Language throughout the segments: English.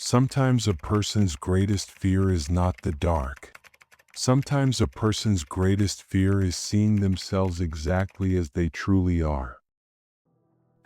Sometimes a person's greatest fear is not the dark. Sometimes a person's greatest fear is seeing themselves exactly as they truly are.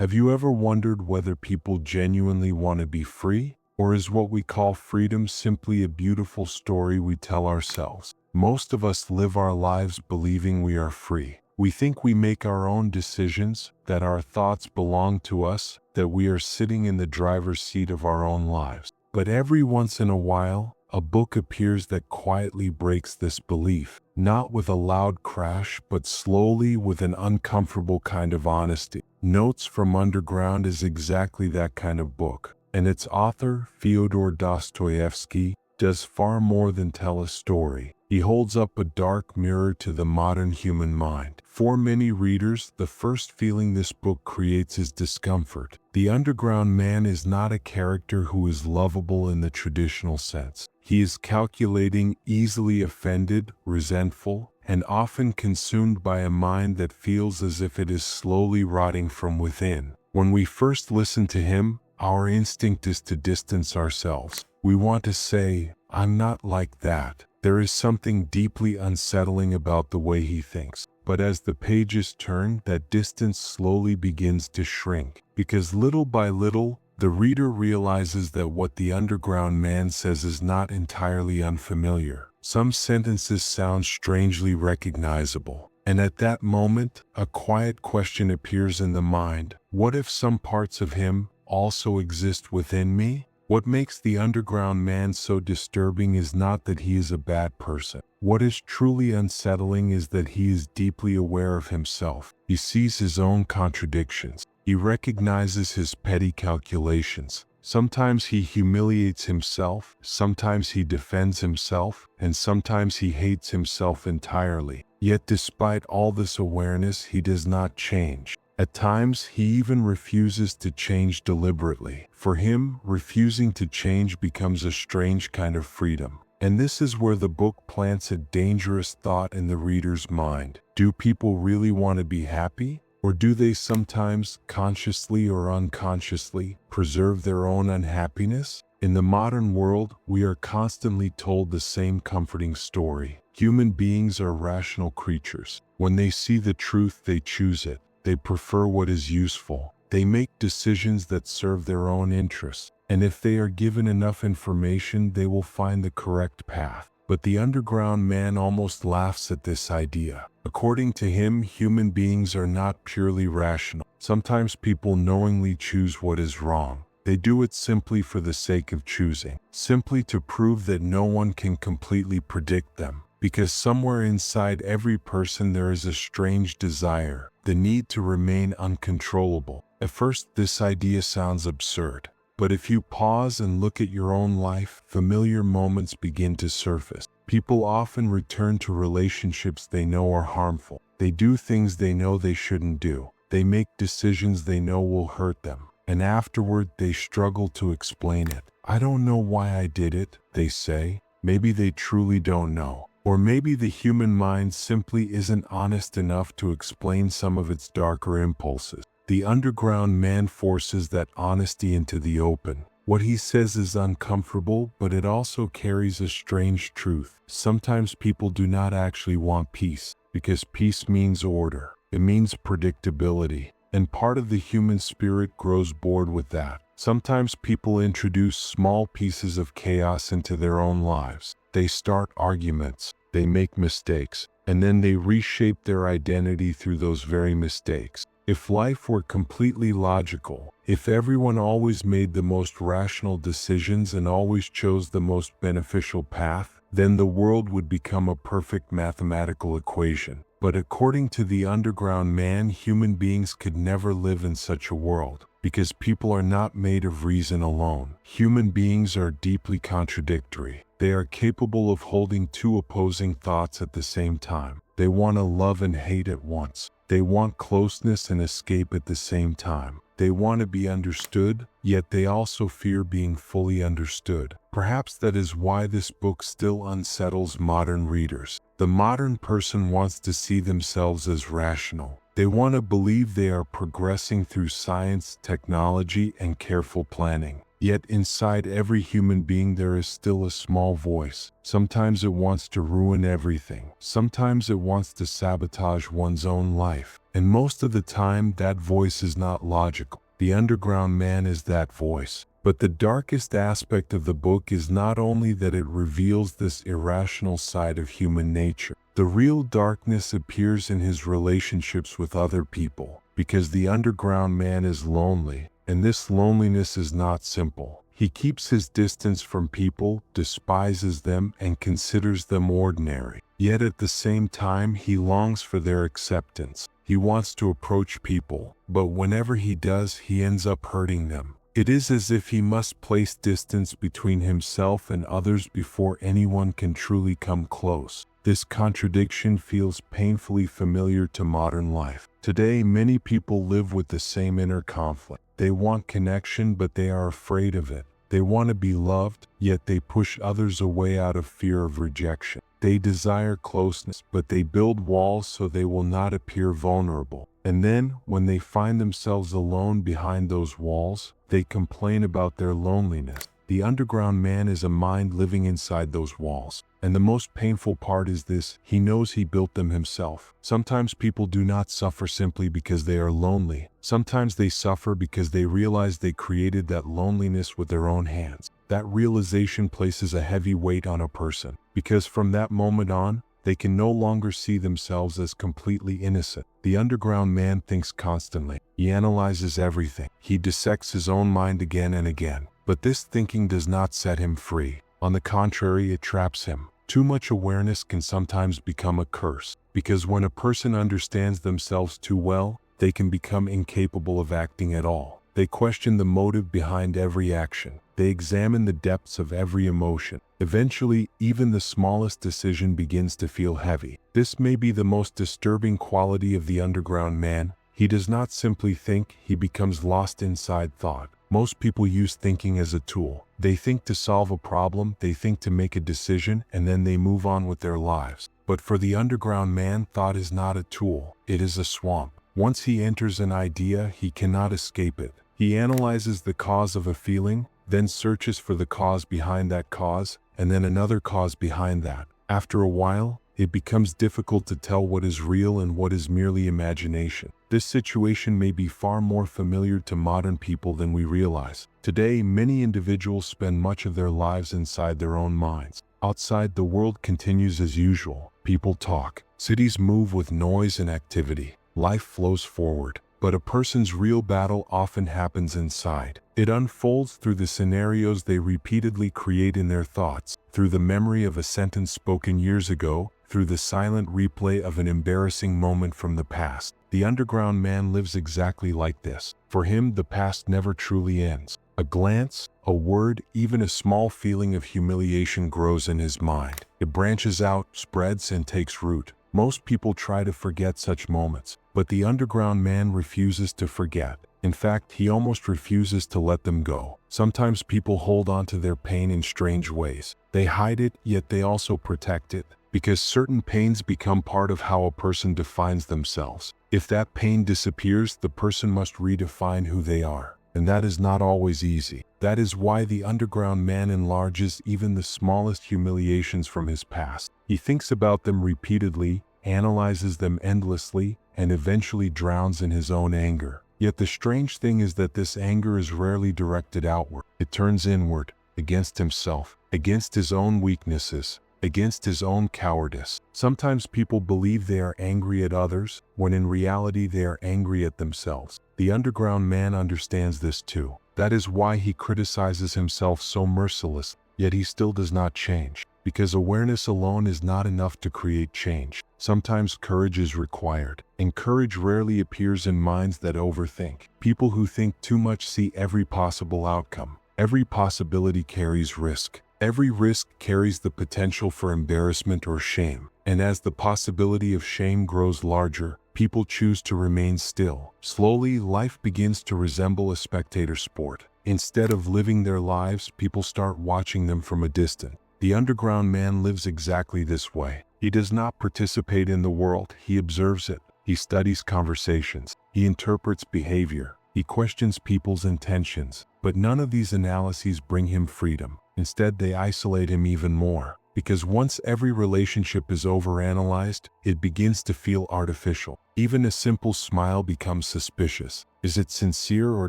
Have you ever wondered whether people genuinely want to be free? Or is what we call freedom simply a beautiful story we tell ourselves? Most of us live our lives believing we are free. We think we make our own decisions, that our thoughts belong to us, that we are sitting in the driver's seat of our own lives. But every once in a while, a book appears that quietly breaks this belief, not with a loud crash, but slowly with an uncomfortable kind of honesty. Notes from Underground is exactly that kind of book, and its author, Fyodor Dostoyevsky, does far more than tell a story. He holds up a dark mirror to the modern human mind. For many readers, the first feeling this book creates is discomfort. The underground man is not a character who is lovable in the traditional sense. He is calculating, easily offended, resentful, and often consumed by a mind that feels as if it is slowly rotting from within. When we first listen to him, our instinct is to distance ourselves. We want to say, "I'm not like that." There is something deeply unsettling about the way he thinks. But as the pages turn, that distance slowly begins to shrink, because little by little, the reader realizes that what the underground man says is not entirely unfamiliar. Some sentences sound strangely recognizable. And at that moment, a quiet question appears in the mind. What if some parts of him also exist within me? What makes the underground man so disturbing is not that he is a bad person. What is truly unsettling is that he is deeply aware of himself. He sees his own contradictions. He recognizes his petty calculations. Sometimes he humiliates himself, sometimes he defends himself, and sometimes he hates himself entirely. Yet despite all this awareness, he does not change. At times, he even refuses to change deliberately. For him, refusing to change becomes a strange kind of freedom. And this is where the book plants a dangerous thought in the reader's mind. Do people really want to be happy? Or do they sometimes, consciously or unconsciously, preserve their own unhappiness? In the modern world, we are constantly told the same comforting story. Human beings are rational creatures. When they see the truth, they choose it. They prefer what is useful. They make decisions that serve their own interests. And if they are given enough information, they will find the correct path. But the underground man almost laughs at this idea. According to him, human beings are not purely rational. Sometimes people knowingly choose what is wrong. They do it simply for the sake of choosing, simply to prove that no one can completely predict them. Because somewhere inside every person there is a strange desire, the need to remain uncontrollable. At first, this idea sounds absurd. But if you pause and look at your own life, familiar moments begin to surface. People often return to relationships they know are harmful. They do things they know they shouldn't do. They make decisions they know will hurt them. And afterward, they struggle to explain it. "I don't know why I did it," they say. Maybe they truly don't know. Or maybe the human mind simply isn't honest enough to explain some of its darker impulses. The underground man forces that honesty into the open. What he says is uncomfortable, but it also carries a strange truth. Sometimes people do not actually want peace, because peace means order. It means predictability. And part of the human spirit grows bored with that. Sometimes people introduce small pieces of chaos into their own lives. They start arguments, they make mistakes, and then they reshape their identity through those very mistakes. If life were completely logical, if everyone always made the most rational decisions and always chose the most beneficial path, then the world would become a perfect mathematical equation. But according to the underground man, human beings could never live in such a world, because people are not made of reason alone. Human beings are deeply contradictory. They are capable of holding two opposing thoughts at the same time. They want to love and hate at once. They want closeness and escape at the same time. They want to be understood, yet they also fear being fully understood. Perhaps that is why this book still unsettles modern readers. The modern person wants to see themselves as rational. They want to believe they are progressing through science, technology, and careful planning. Yet inside every human being there is still a small voice. Sometimes it wants to ruin everything. Sometimes it wants to sabotage one's own life. And most of the time that voice is not logical. The underground man is that voice. But the darkest aspect of the book is not only that it reveals this irrational side of human nature. The real darkness appears in his relationships with other people, because the underground man is lonely, and this loneliness is not simple. He keeps his distance from people, despises them, and considers them ordinary. Yet at the same time, he longs for their acceptance. He wants to approach people, but whenever he does, he ends up hurting them. It is as if he must place distance between himself and others before anyone can truly come close. This contradiction feels painfully familiar to modern life. Today, many people live with the same inner conflict. They want connection, but they are afraid of it. They want to be loved, yet they push others away out of fear of rejection. They desire closeness, but they build walls so they will not appear vulnerable. And then, when they find themselves alone behind those walls, they complain about their loneliness. The underground man is a mind living inside those walls. And the most painful part is this: he knows he built them himself. Sometimes people do not suffer simply because they are lonely. Sometimes they suffer because they realize they created that loneliness with their own hands. That realization places a heavy weight on a person, because from that moment on, they can no longer see themselves as completely innocent. The underground man thinks constantly. He analyzes everything. He dissects his own mind again and again. But this thinking does not set him free. On the contrary, it traps him. Too much awareness can sometimes become a curse, because when a person understands themselves too well, they can become incapable of acting at all. They question the motive behind every action. They examine the depths of every emotion. Eventually, even the smallest decision begins to feel heavy. This may be the most disturbing quality of the underground man. He does not simply think, he becomes lost inside thought. Most people use thinking as a tool. They think to solve a problem, they think to make a decision, and then they move on with their lives. But for the underground man, thought is not a tool. It is a swamp. Once he enters an idea, he cannot escape it. He analyzes the cause of a feeling, then searches for the cause behind that cause, and then another cause behind that. After a while, it becomes difficult to tell what is real and what is merely imagination. This situation may be far more familiar to modern people than we realize. Today, many individuals spend much of their lives inside their own minds. Outside, the world continues as usual. People talk. Cities move with noise and activity. Life flows forward. But a person's real battle often happens inside. It unfolds through the scenarios they repeatedly create in their thoughts, through the memory of a sentence spoken years ago, through the silent replay of an embarrassing moment from the past. The underground man lives exactly like this. For him, the past never truly ends. A glance, a word, even a small feeling of humiliation grows in his mind. It branches out, spreads, and takes root. Most people try to forget such moments, but the underground man refuses to forget. In fact, he almost refuses to let them go. Sometimes people hold on to their pain in strange ways. They hide it, yet they also protect it, because certain pains become part of how a person defines themselves. If that pain disappears, the person must redefine who they are. And that is not always easy. That is why the underground man enlarges even the smallest humiliations from his past. He thinks about them repeatedly, analyzes them endlessly, and eventually drowns in his own anger. Yet the strange thing is that this anger is rarely directed outward. It turns inward, against himself, against his own weaknesses, against his own cowardice. Sometimes people believe they are angry at others, when in reality they are angry at themselves. The underground man understands this too. That is why he criticizes himself so mercilessly, yet he still does not change. Because awareness alone is not enough to create change. Sometimes courage is required, and courage rarely appears in minds that overthink. People who think too much see every possible outcome. Every possibility carries risk. Every risk carries the potential for embarrassment or shame. And as the possibility of shame grows larger, people choose to remain still. Slowly, life begins to resemble a spectator sport. Instead of living their lives, people start watching them from a distance. The underground man lives exactly this way. He does not participate in the world, he observes it. He studies conversations. He interprets behavior. He questions people's intentions, but none of these analyses bring him freedom. Instead, they isolate him even more. Because once every relationship is overanalyzed, it begins to feel artificial. Even a simple smile becomes suspicious. Is it sincere or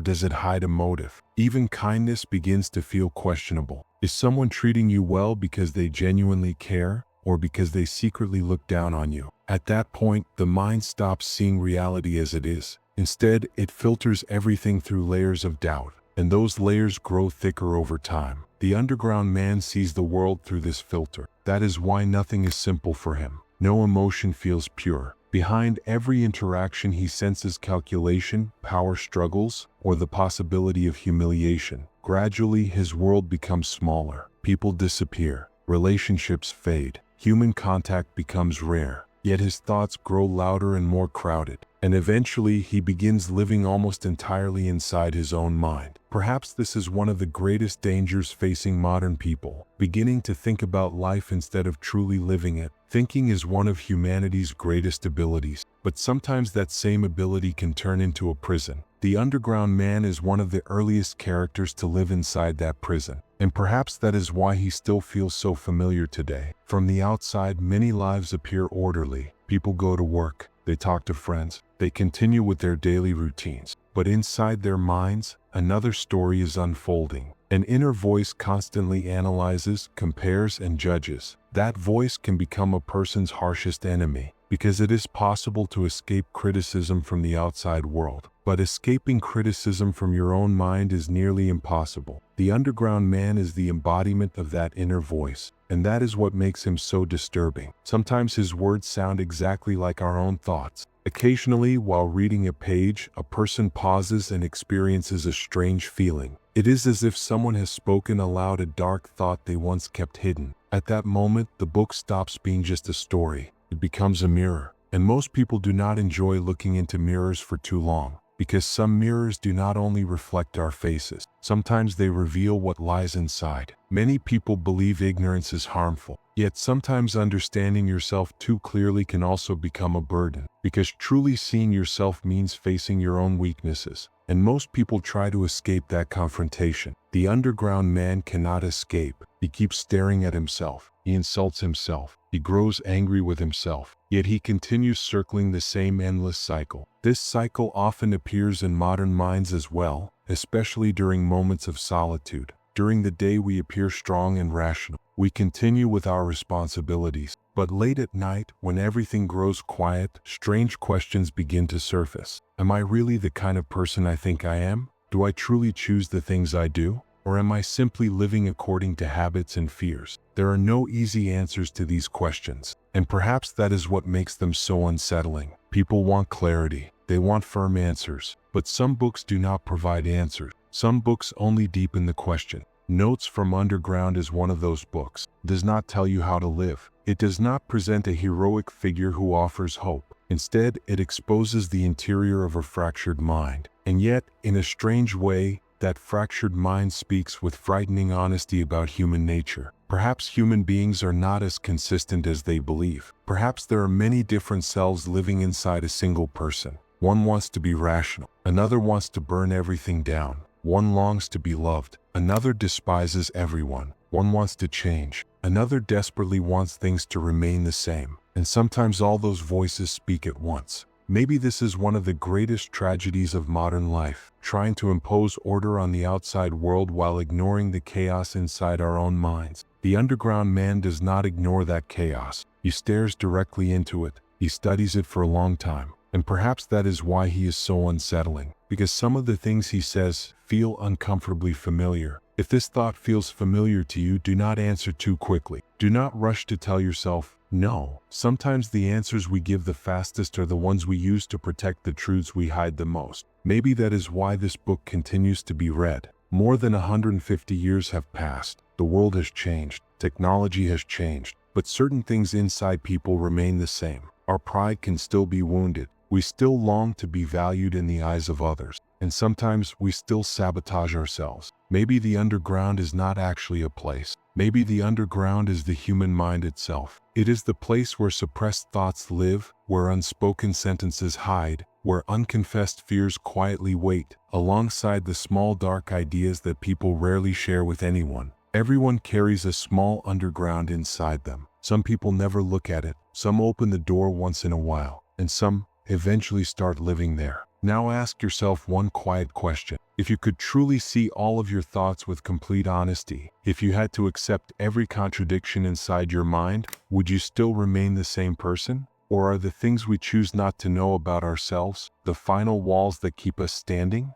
does it hide a motive? Even kindness begins to feel questionable. Is someone treating you well because they genuinely care, or because they secretly look down on you? At that point, the mind stops seeing reality as it is. Instead, it filters everything through layers of doubt, and those layers grow thicker over time. The underground man sees the world through this filter. That is why nothing is simple for him. No emotion feels pure. Behind every interaction he senses calculation, power struggles, or the possibility of humiliation. Gradually, his world becomes smaller. People disappear. Relationships fade. Human contact becomes rare. Yet his thoughts grow louder and more crowded. And eventually, he begins living almost entirely inside his own mind. Perhaps this is one of the greatest dangers facing modern people, beginning to think about life instead of truly living it. Thinking is one of humanity's greatest abilities, but sometimes that same ability can turn into a prison. The underground man is one of the earliest characters to live inside that prison, and perhaps that is why he still feels so familiar today. From the outside, many lives appear orderly. People go to work, they talk to friends, they continue with their daily routines. But inside their minds, another story is unfolding. An inner voice constantly analyzes, compares, and judges. That voice can become a person's harshest enemy, because it is possible to escape criticism from the outside world. But escaping criticism from your own mind is nearly impossible. The underground man is the embodiment of that inner voice, and that is what makes him so disturbing. Sometimes his words sound exactly like our own thoughts. Occasionally, while reading a page, a person pauses and experiences a strange feeling. It is as if someone has spoken aloud a dark thought they once kept hidden. At that moment, the book stops being just a story. It becomes a mirror. And most people do not enjoy looking into mirrors for too long, because some mirrors do not only reflect our faces, sometimes they reveal what lies inside. Many people believe ignorance is harmful, yet sometimes understanding yourself too clearly can also become a burden, because truly seeing yourself means facing your own weaknesses. And most people try to escape that confrontation. The underground man cannot escape. He keeps staring at himself. He insults himself. He grows angry with himself. Yet he continues circling the same endless cycle. This cycle often appears in modern minds as well, especially during moments of solitude. During the day we appear strong and rational. We continue with our responsibilities. But late at night, when everything grows quiet, strange questions begin to surface. Am I really the kind of person I think I am? Do I truly choose the things I do? Or am I simply living according to habits and fears? There are no easy answers to these questions, and perhaps that is what makes them so unsettling. People want clarity. They want firm answers. But some books do not provide answers. Some books only deepen the question. Notes from Underground is one of those books. It does not tell you how to live. It does not present a heroic figure who offers hope. Instead, it exposes the interior of a fractured mind. And yet, in a strange way, that fractured mind speaks with frightening honesty about human nature. Perhaps human beings are not as consistent as they believe. Perhaps there are many different selves living inside a single person. One wants to be rational. Another wants to burn everything down. One longs to be loved. Another despises everyone. One wants to change. Another desperately wants things to remain the same. And sometimes all those voices speak at once. Maybe this is one of the greatest tragedies of modern life, trying to impose order on the outside world while ignoring the chaos inside our own minds. The underground man does not ignore that chaos. He stares directly into it. He studies it for a long time. And perhaps that is why he is so unsettling, because some of the things he says feel uncomfortably familiar. If this thought feels familiar to you, do not answer too quickly. Do not rush to tell yourself, no. Sometimes the answers we give the fastest are the ones we use to protect the truths we hide the most. Maybe that is why this book continues to be read. More than 150 years have passed. The world has changed. Technology has changed. But certain things inside people remain the same. Our pride can still be wounded. We still long to be valued in the eyes of others. And sometimes we still sabotage ourselves. Maybe the underground is not actually a place. Maybe the underground is the human mind itself. It is the place where suppressed thoughts live, where unspoken sentences hide, where unconfessed fears quietly wait, alongside the small dark ideas that people rarely share with anyone. Everyone carries a small underground inside them. Some people never look at it, some open the door once in a while, and some eventually start living there. Now ask yourself one quiet question. If you could truly see all of your thoughts with complete honesty, if you had to accept every contradiction inside your mind, would you still remain the same person? Or are the things we choose not to know about ourselves the final walls that keep us standing?